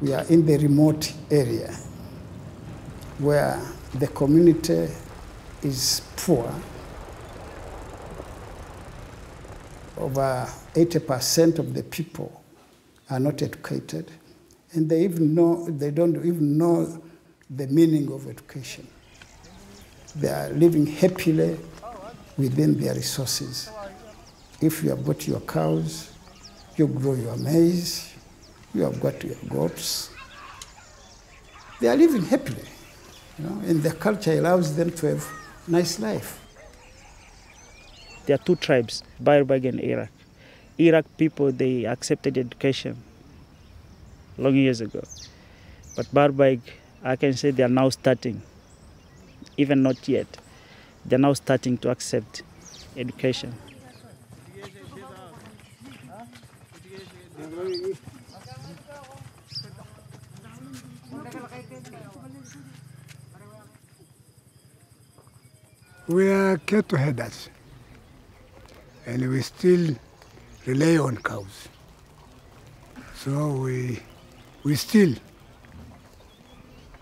We are in the remote area where the community is poor. Over 80% of the people are not educated, and they don't even know the meaning of education. They are living happily within their resources. If you have got your cows, you grow your maize, you have got your goats. They are living happily, and the culture allows them to have a nice life. There are two tribes, Barbag and Iraq. Iraq people, they accepted education long years ago. But Barbag, I can say they are now starting, even not yet. They're now starting to accept education. We are cattle herders, and we still rely on cows. So we still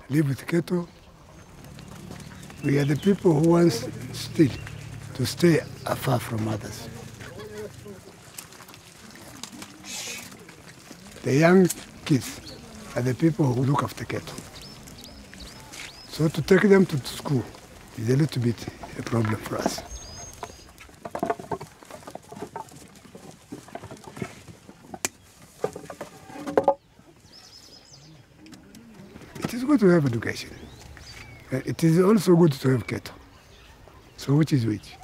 live with cattle. We are the people who want still to stay afar from others. The young kids are the people who look after cattle. So to take them to school is a little bit a problem for us. It is good to have education. It is also good to have cattle. So which is which?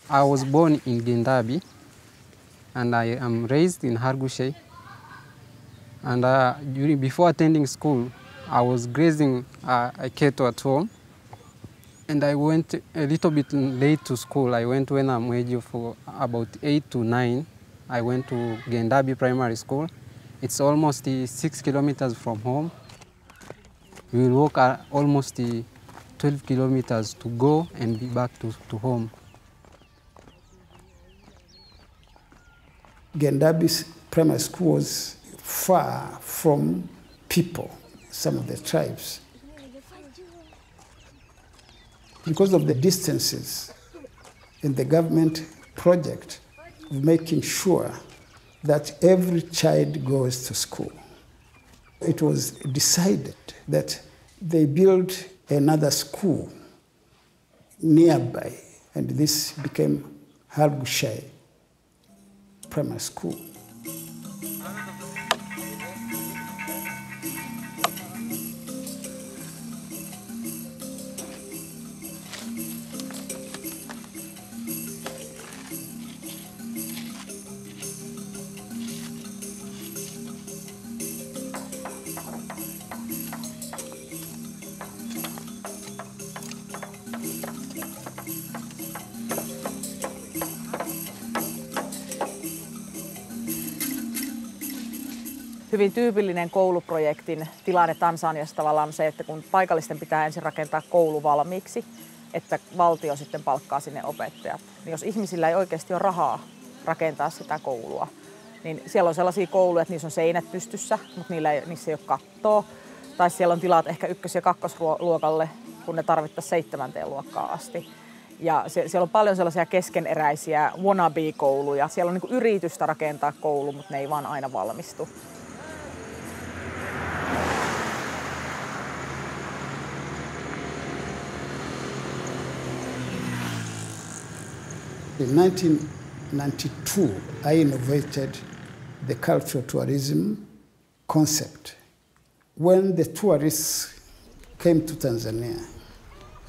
I was born in Gendabi, and I am raised in Harghushay. And before attending school, I was grazing a cattle at home. And I went a little bit late to school. I went when I'm age of about 8 to 9. I went to Gendabi Primary School. It's almost 6 kilometers from home. We will walk almost 12 kilometers to go and be back to home. Gendabi's primary school was far from people, some of the tribes. Because of the distances in the government project of making sure that every child goes to school, it was decided that they build another school nearby, and this became Harghushay Primary School. Hyvin tyypillinen kouluprojektin tilanne Tansaniassa tavallaan on se, että kun paikallisten pitää ensin rakentaa koulu valmiiksi, että valtio sitten palkkaa sinne opettajat. Niin jos ihmisillä ei oikeasti ole rahaa rakentaa sitä koulua, niin siellä on sellaisia kouluja, että niissä on seinät pystyssä, mutta niissä ei ole kattoa. Tai siellä on tilat ehkä 1- ja 2-luokalle, kun ne tarvittaisiin 7. luokkaan asti. Ja siellä on paljon sellaisia keskeneräisiä wannabe-kouluja. Siellä on niin kuin yritystä rakentaa koulu, mutta ne ei vaan aina valmistu. In 1992, I innovated the cultural tourism concept. When the tourists came to Tanzania,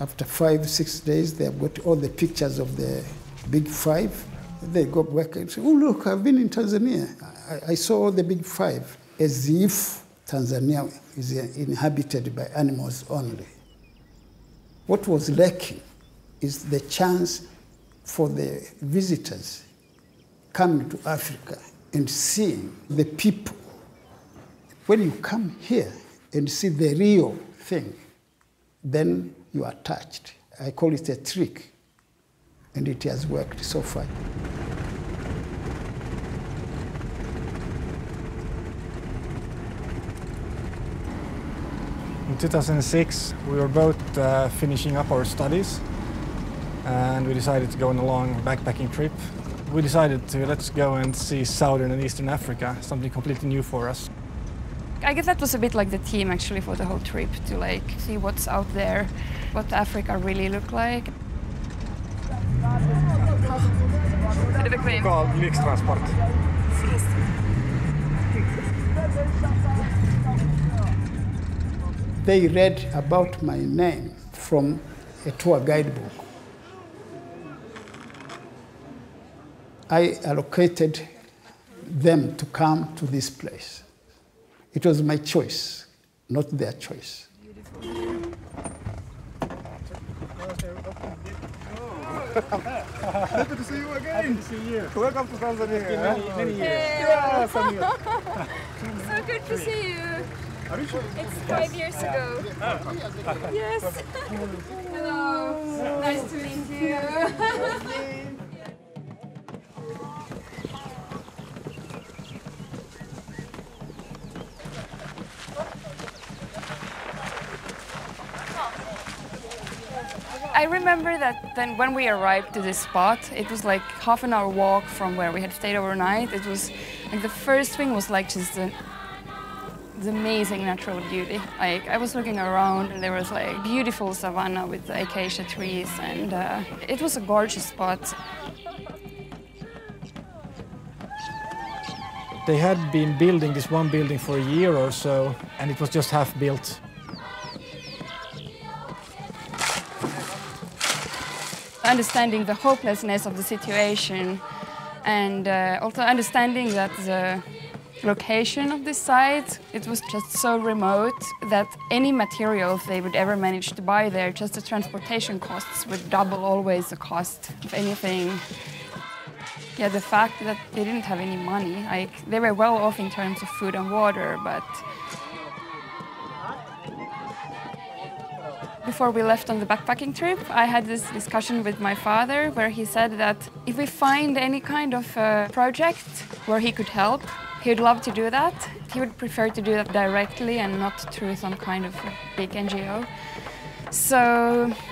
after 5-6 days, they have got all the pictures of the big five. They go back and say, oh, look, I've been in Tanzania. I saw all the big five, as if Tanzania is inhabited by animals only. What was lacking is the chance for the visitors coming to Africa and seeing the people. When you come here and see the real thing, then you are touched. I call it a trick, and it has worked so far. In 2006, we were both finishing up our studies, and we decided to go on a long backpacking trip. We decided to let's go and see Southern and Eastern Africa, something completely new for us. I guess that was a bit like the theme actually for the whole trip, to like see what's out there, what Africa really look like. Är det bekvämt? Lyxtransport. They read about my name from a tour guidebook. I allocated them to come to this place. It was my choice, not their choice. Good to see you again. Happy to see you. Welcome to Tanzania. Many years. Yeah, so good to see you. It's 5 years ago. Yes. Hello. Nice to meet you. I remember that then when we arrived to this spot, it was like half an hour walk from where we had stayed overnight. It was like the first thing was like just the amazing natural beauty. Like I was looking around and there was like beautiful savanna with the acacia trees, and it was a gorgeous spot. They had been building this one building for a year or so, and it was just half built. Understanding the hopelessness of the situation, and also understanding that the location of this site, it was just so remote that any materials they would ever manage to buy there, just the transportation costs would double always the cost of anything. Yeah, the fact that they didn't have any money, like they were well off in terms of food and water, but before we left on the backpacking trip, I had this discussion with my father where he said that if we find any kind of project where he could help, he would love to do that. He would prefer to do that directly and not through some kind of big NGO. So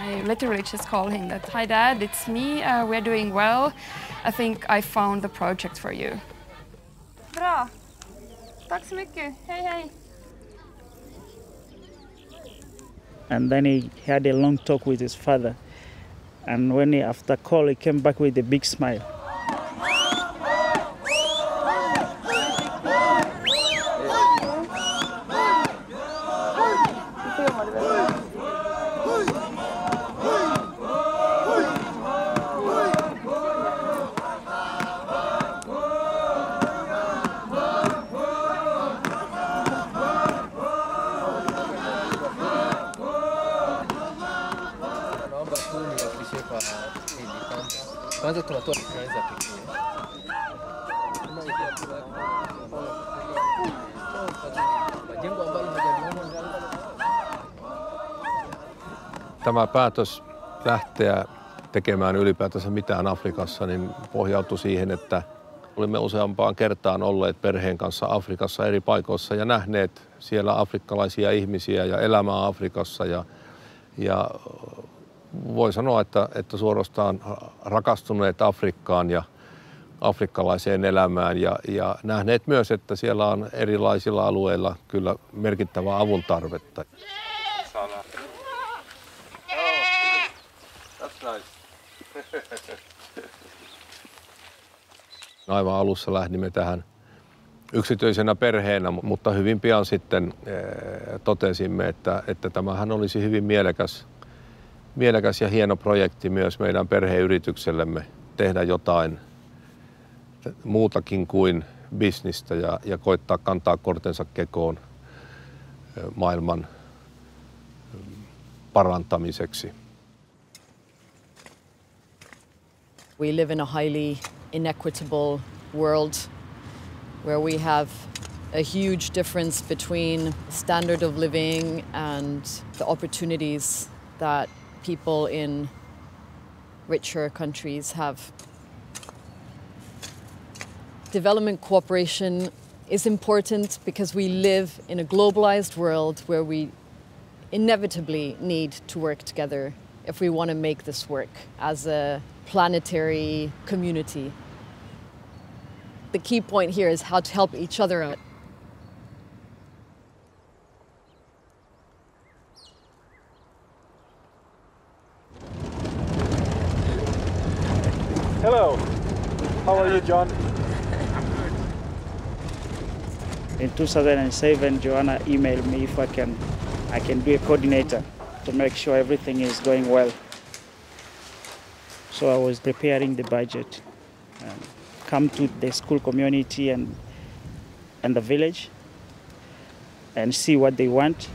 I literally just called him that, "Hi Dad, it's me, we're doing well. I think I found the project for you." Bra! Tack så mycket. Hej hej! And then he had a long talk with his father. And when he, after call, he came back with a big smile. Kwanza tunatoa tunaweza pekee. Jengo ambalo hajaliona. Tämä päätös lähteä tekemään ylipäätänsä mitään Afrikassa niin pohjautui siihen, että olimme useampaan kertaan olleet perheen kanssa Afrikassa eri paikoissa ja nähneet siellä afrikkalaisia ihmisiä ja elämää Afrikassa ja voi sanoa, että suorastaan rakastuneet Afrikkaan ja afrikkalaiseen elämään ja nähneet myös, että siellä on erilaisilla alueilla kyllä merkittävää avun tarvetta. Aivan alussa lähdimme tähän yksityisenä perheenä, mutta hyvin pian sitten totesimme, että tämähän olisi hyvin mielekäs ja hieno projekti myös meidän perheyrityksellemme tehdä jotain muutakin kuin bisnistä ja koittaa kantaa kortensa kekoon maailman parantamiseksi. We live in a highly inequitable world where we have a huge difference between standard of living and the opportunities that people in richer countries have. Development cooperation is important because we live in a globalized world where we inevitably need to work together if we want to make this work as a planetary community. The key point here is how to help each other out. Hello. How are you, John? In 2007, Joanna emailed me if I can be a coordinator to make sure everything is going well. So I was preparing the budget, come to the school community and the village and see what they want.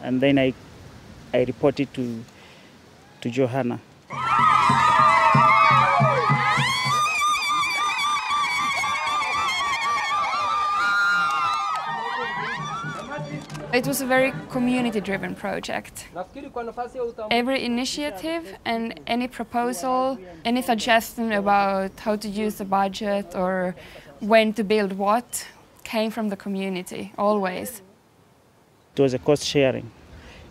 And then I reported to Johanna. It was a very community-driven project. Every initiative and any proposal, any suggestion about how to use the budget or when to build what came from the community, always. It was a cost sharing.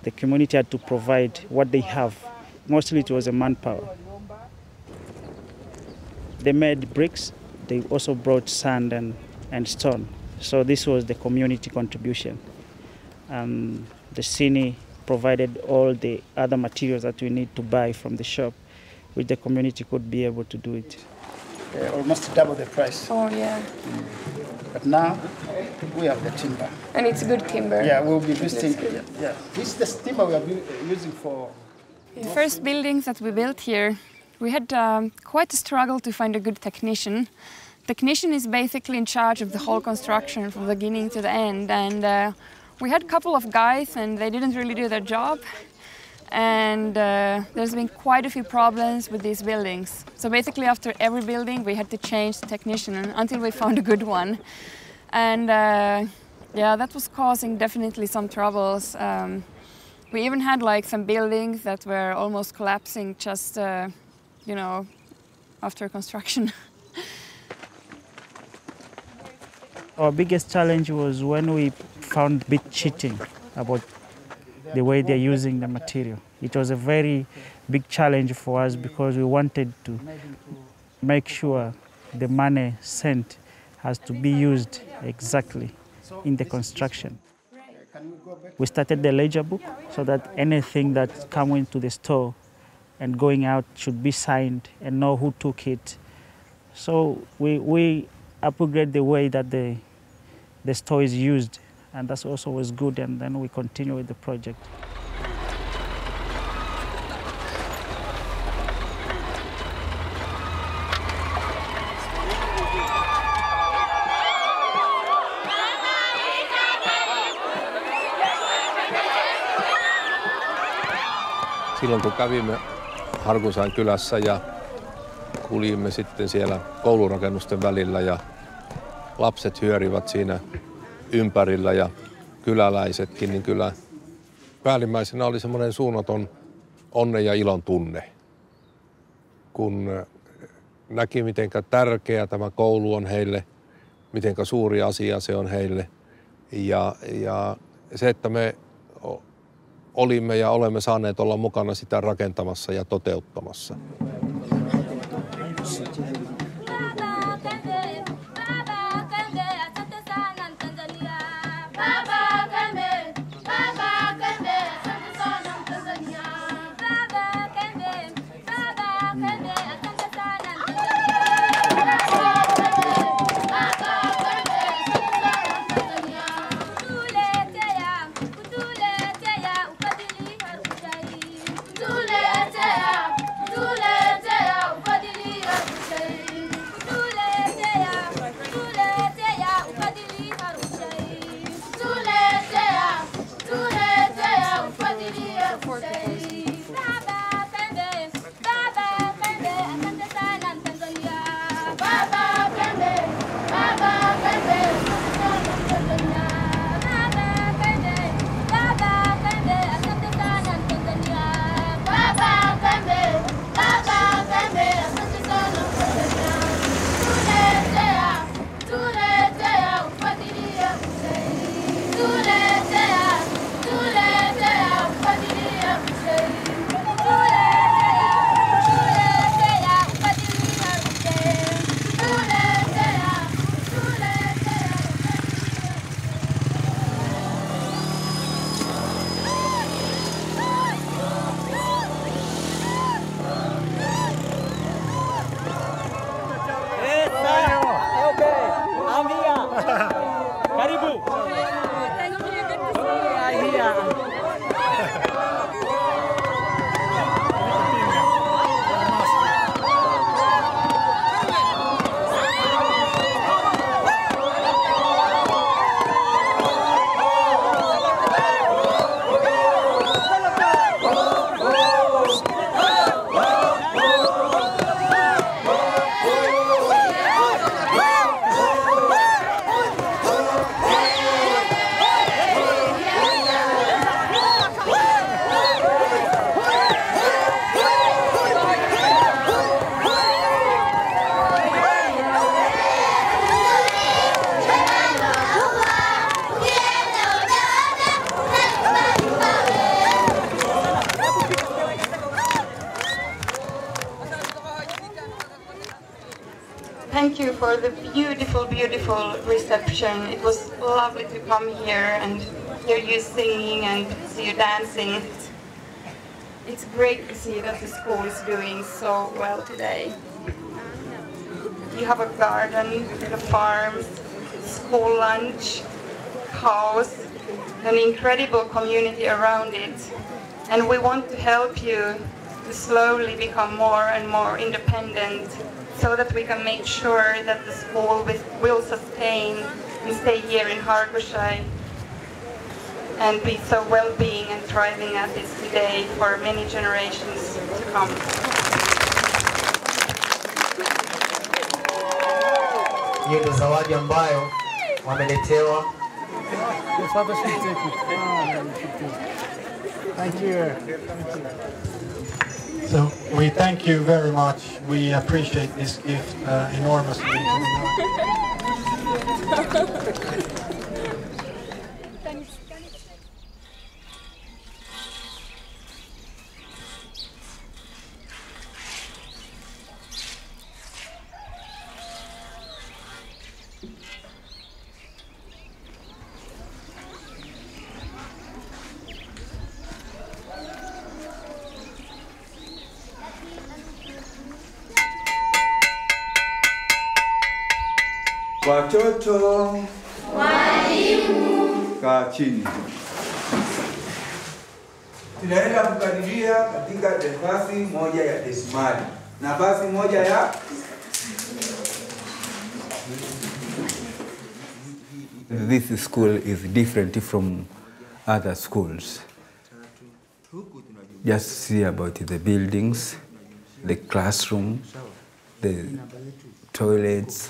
The community had to provide what they have. Mostly it was a manpower. They made bricks. They also brought sand and stone. So this was the community contribution. The city provided all the other materials that we need to buy from the shop, which the community could be able to do it. Almost double the price. Oh, yeah. But now we have the timber. And it's good timber. Yeah, we'll be visiting. Yeah. This is the timber we are using for... The first buildings that we built here, we had quite a struggle to find a good technician. Technician is basically in charge of the whole construction from the beginning to the end. And we had a couple of guys and they didn't really do their job. And there's been quite a few problems with these buildings. So basically after every building we had to change the technician until we found a good one. And yeah, that was causing definitely some troubles. We even had like some buildings that were almost collapsing just, you know, after construction. Our biggest challenge was when we found a bit cheating about the way they're using the material. It was a very big challenge for us because we wanted to make sure the money sent has to be used exactly in the construction. We started the ledger book so that anything that comes into the store and going out should be signed and know who took it. So we upgrade the way that the store is used, and that also was good, and then we continue with the project. Silloin kun kävimme Harghushayn kylässä ja kuljimme sitten siellä koulurakennusten välillä ja lapset hyörivät siinä ympärillä ja kyläläisetkin, niin kyllä päällimmäisenä oli semmoinen suunnaton onnen ja ilon tunne. Kun näki, miten tärkeä tämä koulu on heille, miten suuri asia se on heille. Ja se, että me olimme ja olemme saaneet olla mukana sitä rakentamassa ja toteuttamassa. Thank you for the beautiful, beautiful reception. It was lovely to come here and hear you singing and see you dancing. It's great to see that the school is doing so well today. You have a garden, a farm, school lunch, house, an incredible community around it. And we want to help you to slowly become more and more independent so that we can make sure that the school will sustain and stay here in Harghushay and be so well-being and thriving as it's today for many generations to come. Hiyo ndio zawadi ambayo wameletewa. Thank you. So we thank you very much. We appreciate this gift enormously. Watoto, walimu, kaa chini. Tunaenda kukadiria katika nafasi moja ya desimali. Nafasi moja ya This school is different from other schools. Just see about the buildings, the classroom, the toilets,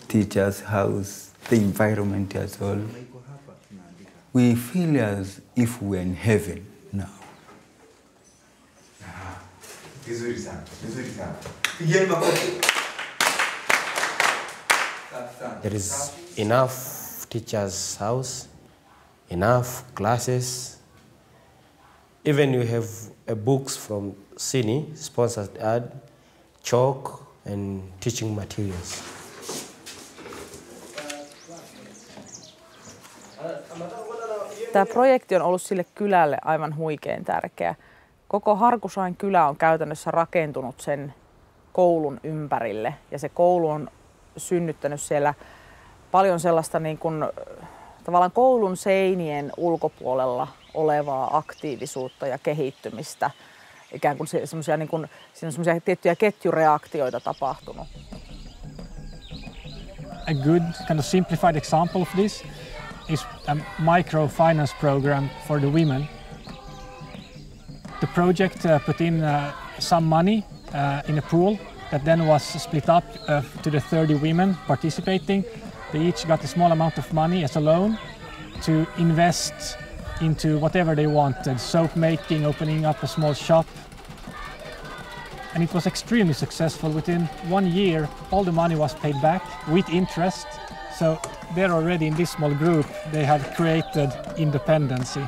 teachers' house, the environment as well. We feel as if we're in heaven now. There is enough teachers' house, enough classes, Even you have books from Sini, sponsored ad, chalk, and teaching materials. Tämä projekti on ollut sille kylälle aivan huikein tärkeä. Koko Harghushayn kylä on käytännössä rakentunut sen koulun ympärille ja se koulu on synnyttänyt siellä paljon sellaista niin kuin, tavallaan koulun seinien ulkopuolella olevaa aktiivisuutta ja kehittymistä. Ikään kuin semmoisia niin kuin, siinä on semmoisia tiettyjä ketjureaktioita tapahtunut. A good kind of simplified example of this is a microfinance program for the women. The project put in some money in a pool that then was split up to the 30 women participating. They each got a small amount of money as a loan to invest into whatever they wanted, soap making, opening up a small shop. And it was extremely successful. Within 1 year, all the money was paid back with interest. So they're already in this small group, they have created independency.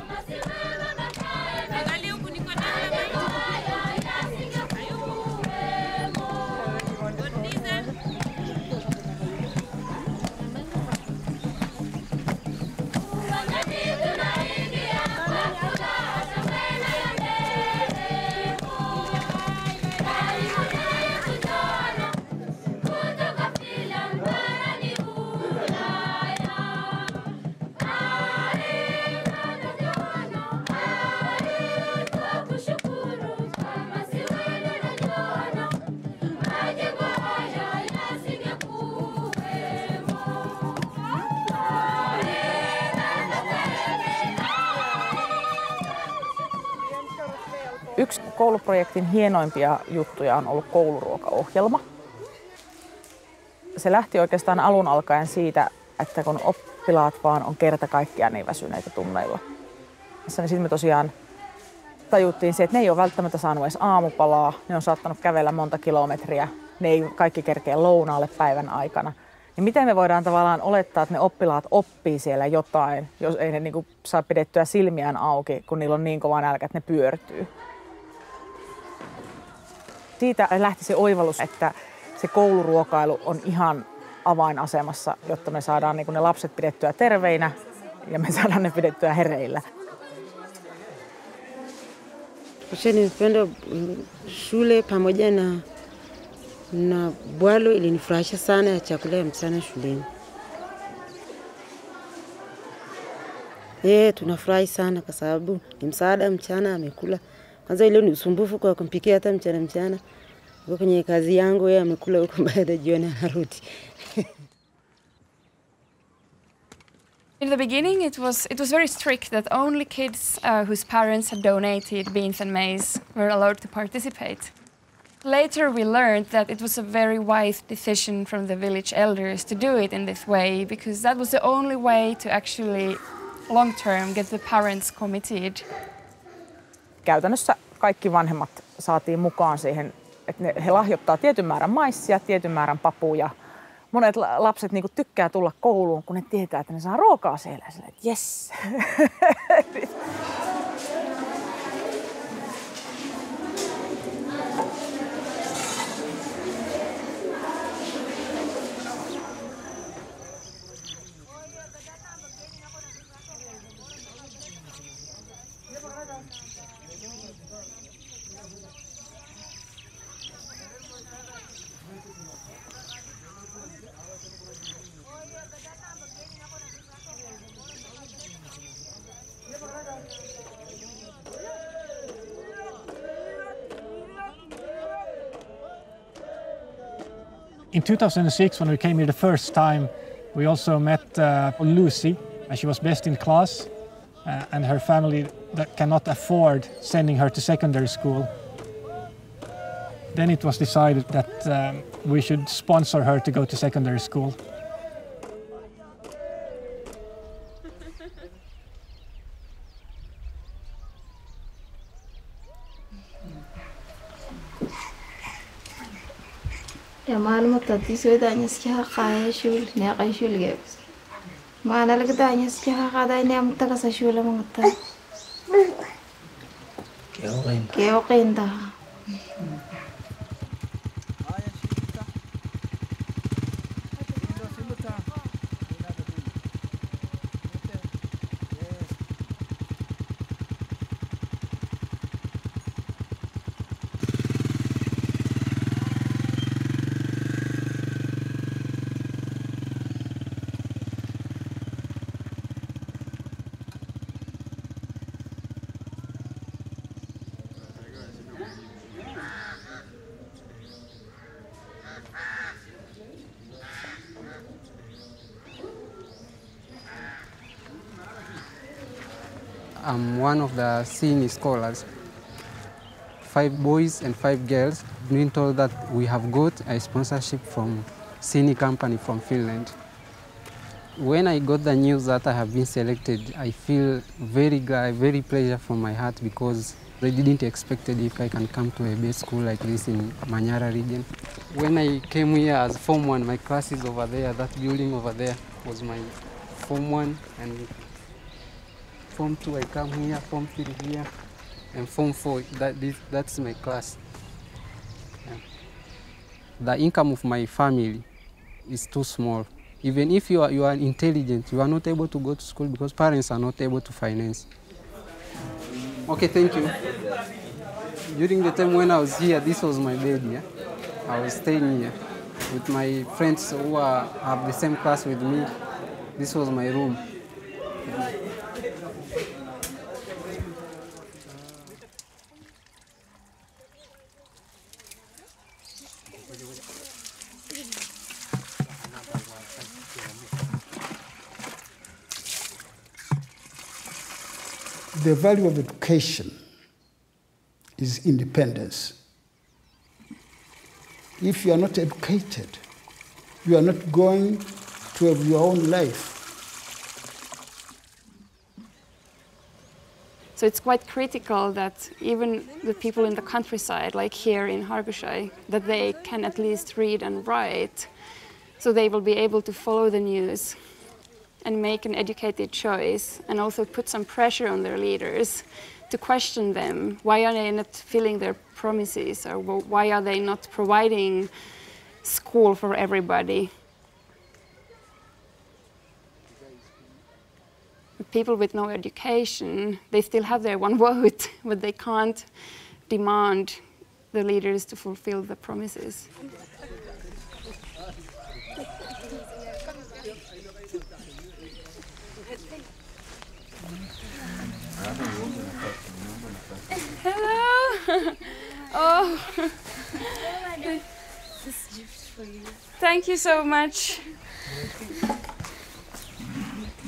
Yksi kouluprojektin hienoimpia juttuja on ollut kouluruokaohjelma. Se lähti oikeastaan alun alkaen siitä, että kun oppilaat vaan on kerta kaikkiaan niin väsyneitä tunneilla. Sitten me tosiaan tajuttiin se, että ne ei ole välttämättä saanut edes aamupalaa, ne on saattanut kävellä monta kilometriä, ne ei kaikki kerkeä lounaalle päivän aikana. Ja miten me voidaan tavallaan olettaa, että ne oppilaat oppii siellä jotain, jos ei ne niinku saa pidettyä silmiään auki, kun niillä on niin kova nälkä, että ne pyörtyy. Siitä lähti se oivallus, että se kouluruokailu on ihan avainasemassa, jotta me saadaan ne lapset pidettyä terveinä ja me saadaan ne pidettyä hereillä. Nilipenda shule pamoja na bwalo ilinifurahisha sana ya chakula ya mchana shuleni. Tunafurahi sana kwa sababu ni msaada mchana amekula. Kwanza ile ni usumbufu kwa kumpikia hata mchana. Kwa kwenye kazi yangu yeye amekula huko baada ya jioni anarudi. In the beginning it was very strict that only kids whose parents had donated beans and maize were allowed to participate. Later we learned that it was a very wise decision from the village elders to do it in this way because that was the only way to actually long term get the parents committed. Käytännössä kaikki vanhemmat saatiin mukaan siihen, että he lahjoittaa tietyn määrän maissia, tietyn määrän papuja. Monet lapset niinku tykkää tulla kouluun, kun ne tietää, että ne saa ruokaa siellä. Silleen, että jes! In 2006, when we came here the first time, we also met Lucy, and she was best in class, and her family that cannot afford sending her to secondary school. Then it was decided that we should sponsor her to go to secondary school. يا معلومة تدريسية دانيسكها قايشول ناقيشول جابس ما أنا لقى دانيسكها قادا نعم تكسر شولا مغتا Keoqinda. I'm one of the senior scholars, 5 boys and 5 girls. Being told that we have got a sponsorship from senior company from Finland. When I got the news that I have been selected, I feel very glad, very pleasure from my heart, because I didn't expect it if I can come to a best school like this in Manyara region. When I came here as Form 1, my class is over there, that building over there was my Form 1, and Form 2 I come here, Form 3 here, and Form 4, that's my class. Yeah. The income of my family is too small. Even if you are intelligent, you are not able to go to school because parents are not able to finance. Okay, thank you. During the time when I was here, this was my bed, yeah? I was staying here with my friends who have the same class with me. This was my room. The value of education is independence. If you are not educated, you are not going to have your own life. So it's quite critical that even the people in the countryside, like here in Harghushay, that they can at least read and write, so they will be able to follow the news and make an educated choice, and also put some pressure on their leaders to question them. Why are they not fulfilling their promises, or why are they not providing school for everybody? People with no education, they still have their one vote, but they can't demand the leaders to fulfill the promises. Hello. Oh. This is gift for you. Thank you so much.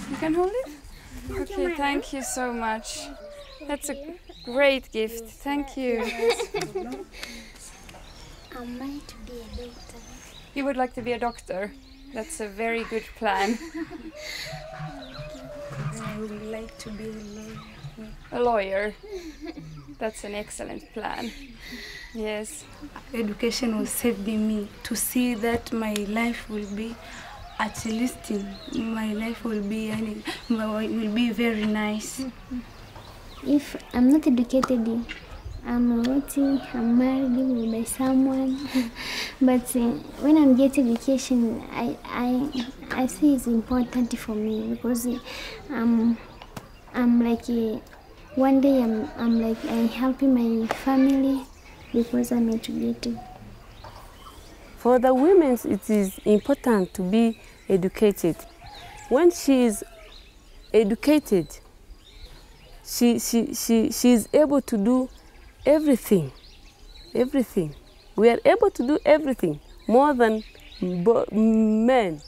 You can hold it? Okay, thank you so much. That's a great gift. Thank you. I might to be a doctor. You would like to be a doctor? That's a very good plan. I would like to be a lawyer. A lawyer? That's an excellent plan. Yes. Education was saving me to see that my life will be, at least my life will be very nice. If I'm not educated, I'm waiting, I'm married by someone. But when I'm getting education, I see it's important for me, because I'm like one day I'm like helping my family because I'm educated. For the women, it is important to be educated. When she is educated, she is able to do everything. Everything. We are able to do everything more than men.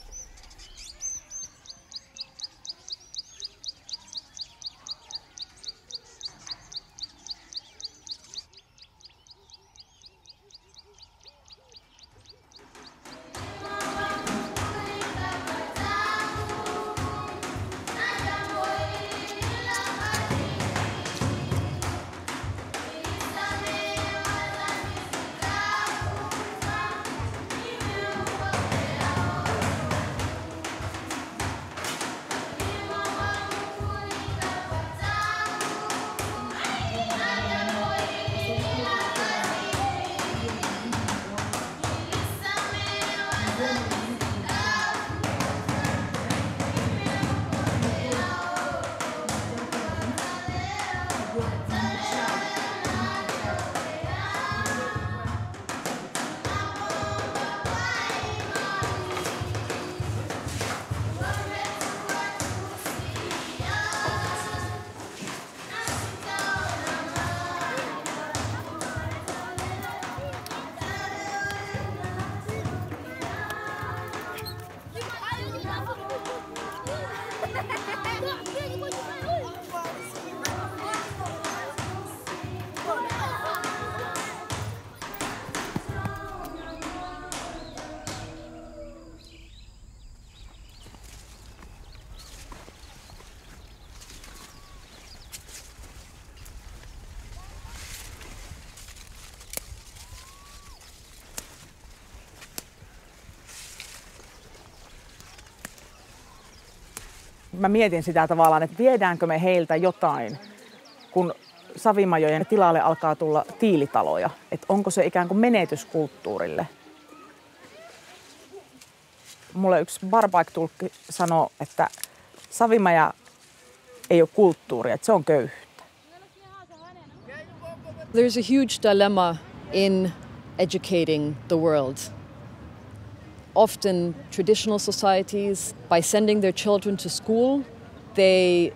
Mä mietin sitä tavallaan, että viedäänkö me heiltä jotain, kun savimajojen tilalle alkaa tulla tiilitaloja. Että onko se ikään kuin menetys kulttuurille? Mulle yksi barbaik-tulkki sanoi, että savimaja ei ole kulttuuria, että se on köyhyyttä. There's a huge dilemma in educating the world. Often traditional societies, by sending their children to school, they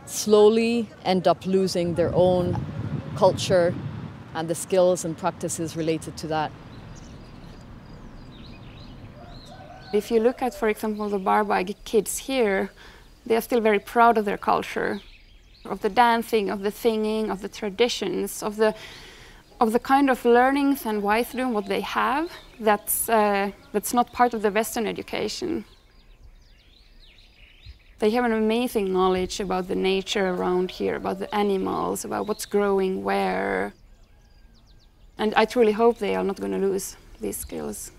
slowly end up losing their own culture and the skills and practices related to that. If you look at, for example, the barbaik kids here, they are still very proud of their culture, of the dancing, of the singing, of the traditions, of the kind of learnings and wisdom what they have that's not part of the Western education. They have an amazing knowledge about the nature around here, about the animals, about what's growing where. And I truly hope they are not going to lose these skills.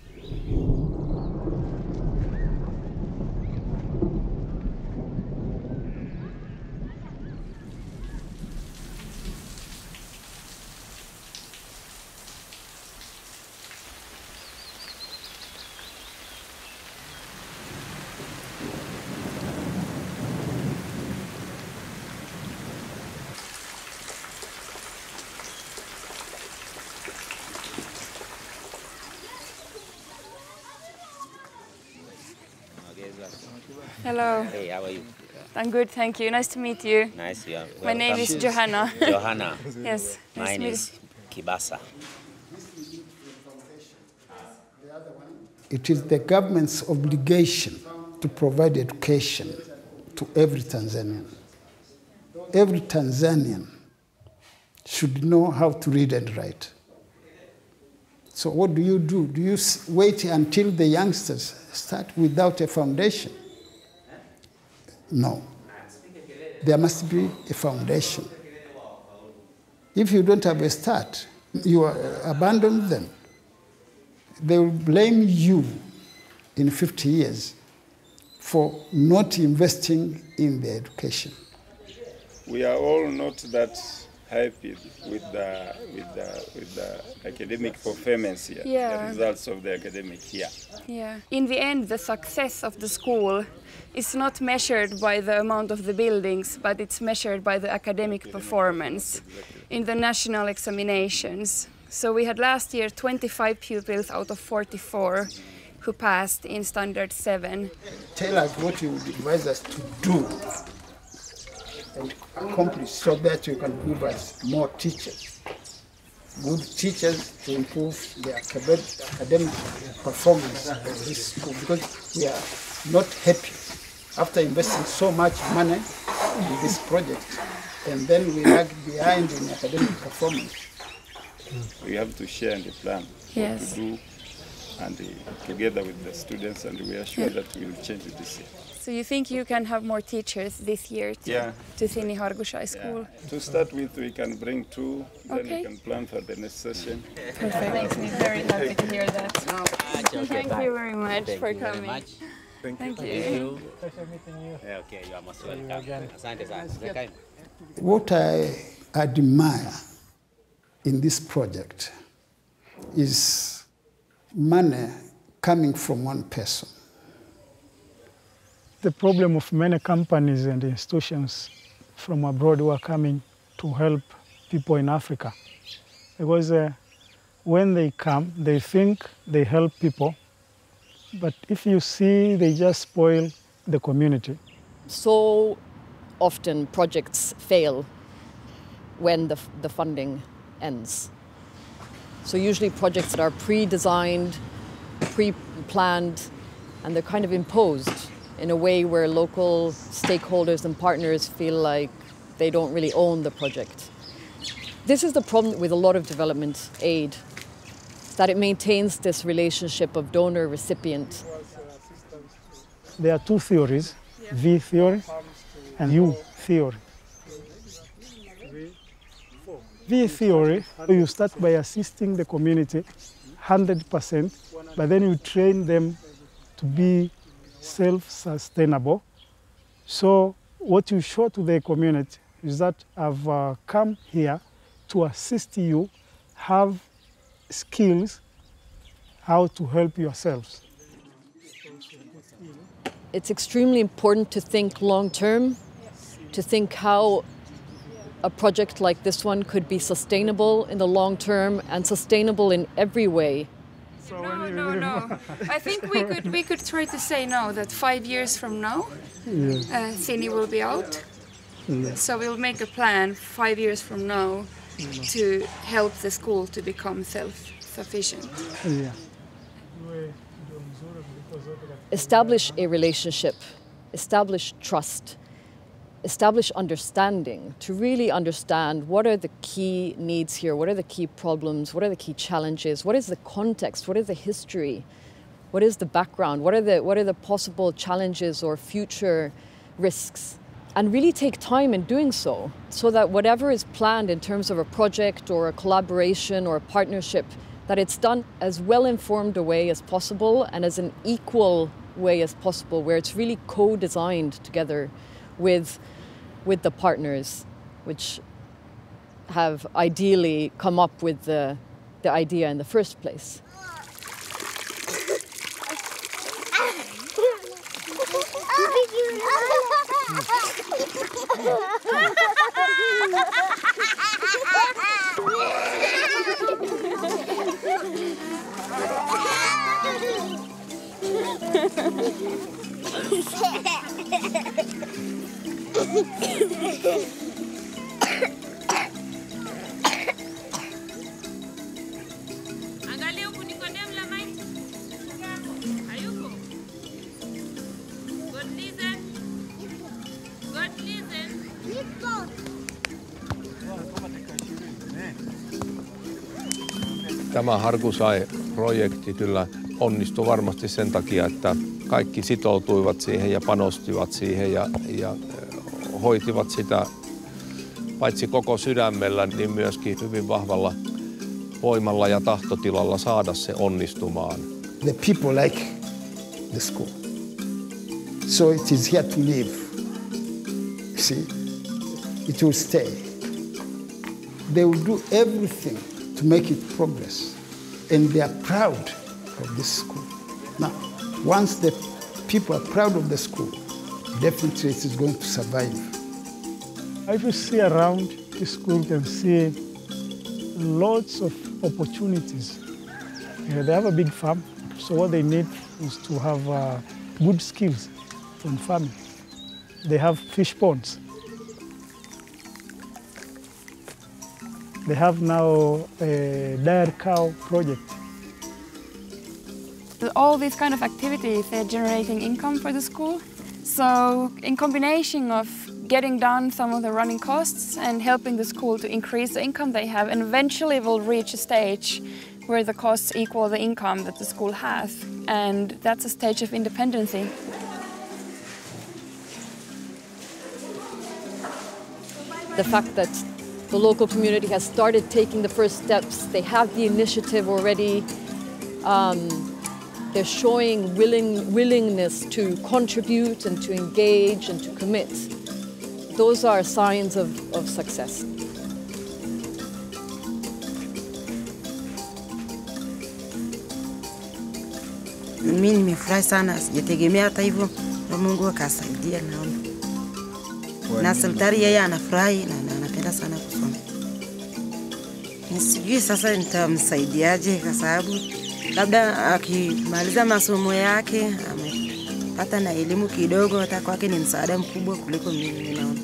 Hello. Hey, how are you? I'm good, thank you. Nice to meet you. Nice, yeah. My name is Johanna. Johanna. Yes. Nice Mine to meet is Kibasa. It is the government's obligation to provide education to every Tanzanian. Every Tanzanian should know how to read and write. So what do? Do you wait until the youngsters start without a foundation? No. There must be a foundation. If you don't have a start, you abandon them. They will blame you in 50 years for not investing in their education. We are all not that happy with the academic performance here, the results of the academic here. Yeah. In the end, the success of the school is not measured by the amount of the buildings, but it's measured by the academic performance in the national examinations. So we had last year 25 pupils out of 44 who passed in Standard 7. Tell us what you would advise us to do and accomplish so that you can give us more teachers, good teachers to improve the academic performance of this school, because we are not happy after investing so much money in this project and then we lag behind in academic performance. We have to share the plan what to do and together with the students, and we are sure that we will change it this year. So you think you can have more teachers this year to Sini Harghushay school? Yeah. To start with, we can bring 2, then we can plan for the next session. Perfect. Makes me very happy to hear that. Thank you very much for coming. Thank you. Pleasure meeting you. Okay, you are most welcome. Asante sana. What I admire in this project is money coming from one person. The problem of many companies and institutions from abroad who are coming to help people in Africa. Because when they come, they think they help people, but if you see, they just spoil the community. So often projects fail when the funding ends. So usually projects that are pre-designed, pre-planned, and they're kind of imposed in a way where local stakeholders and partners feel like they don't really own the project. This is the problem with a lot of development aid, that it maintains this relationship of donor-recipient. There are 2 theories, V theory and U theory. V theory, you start by assisting the community 100%, but then you train them to be self-sustainable, So what you show to the community is that I've come here to assist you have skills how to help yourselves. It's extremely important to think long-term, to think how a project like this one could be sustainable in the long term and sustainable in every way. No. I think we could try to say now that 5 years from now, Sini will be out. So we'll make a plan 5 years from now to help the school to become self-sufficient. Establish a relationship, establish trust, establish understanding, to really understand what are the key needs here, what are the key problems, what are the key challenges, what is the context, what is the history, what is the background, what are the possible challenges or future risks. And really take time in doing so that whatever is planned in terms of a project or a collaboration or a partnership, that it's done as well-informed a way as possible and as an equal way as possible, where it's really co-designed together with the partners, which have ideally come up with the idea in the first place. Tämä Harghushay-projekti kyllä onnistui varmasti sen takia, että kaikki sitoutuivat siihen ja panostivat siihen ja hoitivat sitä paitsi koko sydämellä, niin myöskin hyvin vahvalla voimalla ja tahtotilalla saada se onnistumaan. The people like the school. So it is here to live. You see, it will stay. They will do everything to make it progress. And they are proud of this school. Now, once the people are proud of the school, definitely it is going to survive. If you see around the school, you can see lots of opportunities. They have a big farm, so what they need is to have good skills in farming. They have fish ponds. They have now a dairy cow project. All these kind of activities, they're generating income for the school. So in combination of getting down some of the running costs and helping the school to increase the income they have, and eventually will reach a stage where the costs equal the income that the school has. And that's a stage of independency. The fact that the local community has started taking the first steps, they have the initiative already, they're showing willingness to contribute and to engage and to commit. Those are signs of success. Mimi nimefurahi sana, sijategemea hata hivyo, na Mungu akasaidia naona. Na Sultari yeye anafurahi na anapenda sana kusoma. Sijui sasa nitamsaidiaje kwa sababu labda akimaliza masomo yake amepata na elimu kidogo, hata kwake ni msaada mkubwa kuliko mimi naona.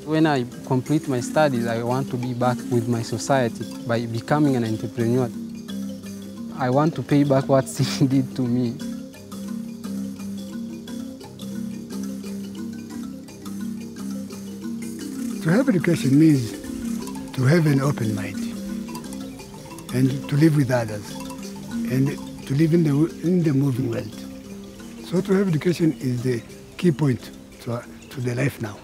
When I complete my studies, I want to be back with my society by becoming an entrepreneur. I want to pay back what Sini did to me. To have education means to have an open mind and to live with others and to live in the moving world. So to have education is the key point to the life now.